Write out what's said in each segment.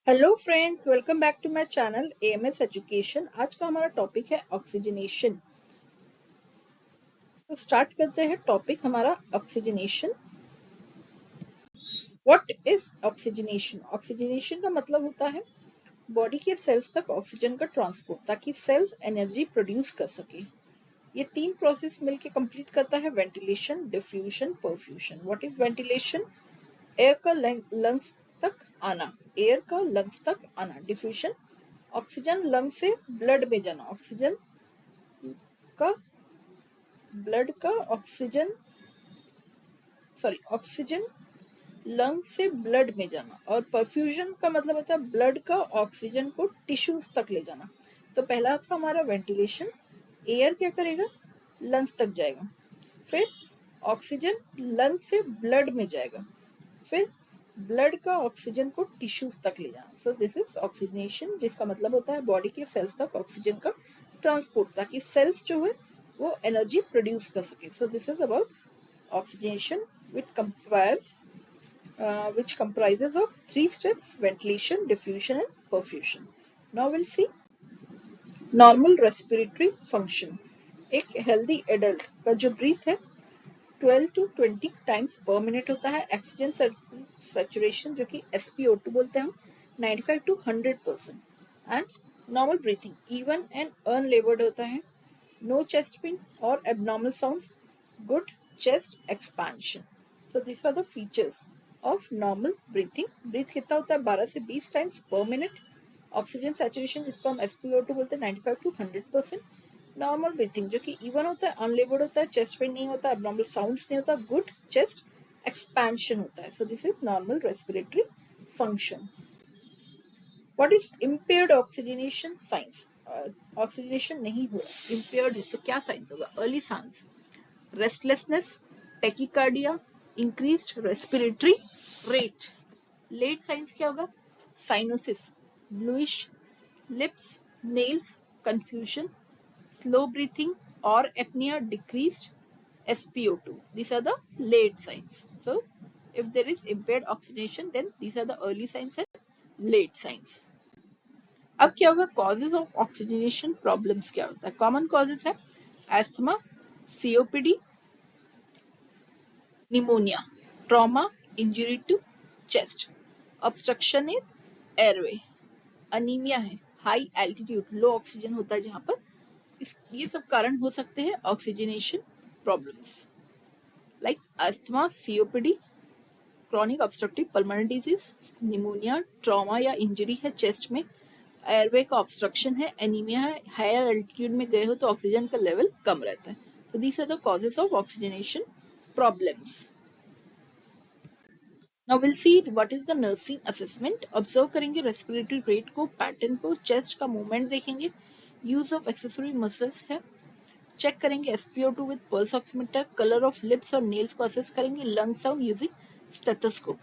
Hello friends, welcome back to my channel AMS Education. आज का हमारा टॉपिक है ऑक्सीजनेशन। तो स्टार्ट करते हैं टॉपिक हमारा oxygenation. What is oxygenation? Oxygenation का मतलब होता है बॉडी के सेल्स तक ऑक्सीजन का ट्रांसपोर्ट, ताकि सेल्स एनर्जी प्रोड्यूस कर सके। ये तीन प्रोसेस मिलके कंप्लीट करता है ventilation, diffusion, perfusion. What is ventilation? Air का लंग्स तक आना, एयर का लंग्स तक आना। डिफ्यूजन, ऑक्सीजन लंग से ब्लड में जाना, ऑक्सीजन का ब्लड का ऑक्सीजन लंग से ब्लड में जाना। और परफ्यूजन का मतलब होता है ब्लड का ऑक्सीजन को टिश्यूज तक ले जाना। तो पहला था हमारा वेंटिलेशन, एयर क्या करेगा, लंग्स तक जाएगा, फिर ऑक्सीजन लंग से ब्लड में जाएगा, फिर ब्लड का ऑक्सीजन को टिश्यूज तक ले जाना। सो दिस इज ऑक्सीजनेशन, जिसका मतलब होता है बॉडी के सेल्स तक ऑक्सीजन का ट्रांसपोर्ट, ताकि सेल्स जो है वो एनर्जी प्रोड्यूस कर सके। सो this is about oxygenation which comprises of three steps: ventilation, diffusion and perfusion. Now we'll see normal respiratory function. एक हेल्दी एडल्ट का जो ब्रीथ है 12 to 20 टाइम्स पर मिनट होता है। ऑक्सीजन सैचुरेशन जो कि SpO2 बोलते हैं हम, 95 to 100%। And normal breathing even and unlaboured होता है। नो चेस्ट पेन और abnormal sounds, good chest expansion. So this are the features of normal breathing. Breath कितना होता है? 12 से 20 टाइम्स पर मिनट। ऑक्सीजन सैचुरेशन जिसको हम SpO2 बोलते हैं 95 to 100%। नॉर्मल ब्रीथिंग जो कि इवन होता है, अनलेबर्ड होता है, चेस्ट पेन नहीं होता, एब्नॉर्मल साउंड्स नहीं होता, गुड चेस्ट एक्सपेंशन होता है। So this is normal respiratory function. What is impaired oxygenation signs? Oxygenation नहीं हो रहा, इम्पेयर्ड है, तो क्या साइंस होगा? Early signs: restlessness, tachycardia, increased respiratory rate. Late signs क्या होगा? Cyanosis, bluish lips, nails, confusion, slow breathing or apnea, decreased SpO2. These are the late signs. So if there is impaired oxygenation, then these are the early signs and late signs. अब क्या होगा? causes of oxygenation problems क्या होता है? common causes है asthma, COPD, pneumonia, trauma, injury to chest, obstruction in airway, anemia है, high altitude, low oxygen होता है जहां पर, ये सब कारण हो सकते हैं oxygenation problems, like asthma, COPD, chronic obstructive pulmonary disease, pneumonia, trauma या इंजरी है चेस्ट में, एयरवे का ऑब्स्ट्रक्शन है, एनीमिया है, हायर एल्टीट्यूड में गए हो तो ऑक्सीजन का लेवल कम रहता है। तो these are the causes of oxygenation problems. Now will see what is the nursing assessment. Observe करेंगे रेस्पिरेटरी रेट को, पैटर्न को, चेस्ट का मूवमेंट देखेंगे, यूज ऑफ एक्सेसरी मसल्स है, चेक करेंगे SpO2 with pulse oximeter, colour of lips और nails को assess करेंगे, lung sound using stethoscope.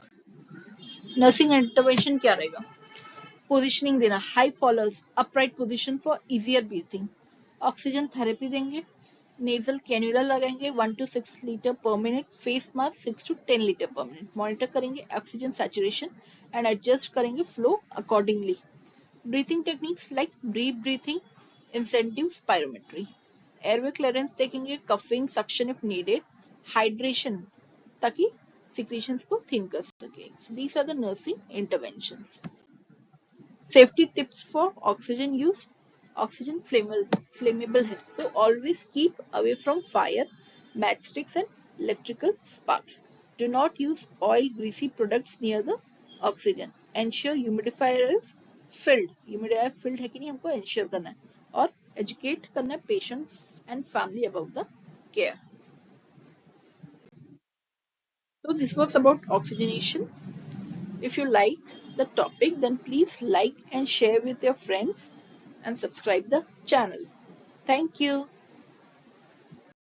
Nursing intervention क्या रहेगा? पोजिशनिंग देना, high Fowler's, upright position for easier breathing, oxygen therapy देंगे, नेजल कैन्युला लगाएंगे 1 to 6 litre per minute, face mask 6 to 10 litre per minute, monitor करेंगे oxygen saturation and adjust करेंगे flow accordingly. Breathing techniques like deep breathing, incentive spirometry, airway clearance देखेंगे, coughing, suction if needed, hydration ताकि secretions को thin कर सके। These are the nursing interventions. Safety tips for oxygen use: oxygen flammable है, so always keep away from fire, matchsticks and electrical sparks. Do not use oil greasy products near the oxygen. Ensure humidifier is filled. humidifier filled है कि नहीं हमको ensure करना है, और educate करना है patient and family about the care. So this was about oxygenation. If you like the topic, then please like and share with your friends and subscribe the channel. Thank you.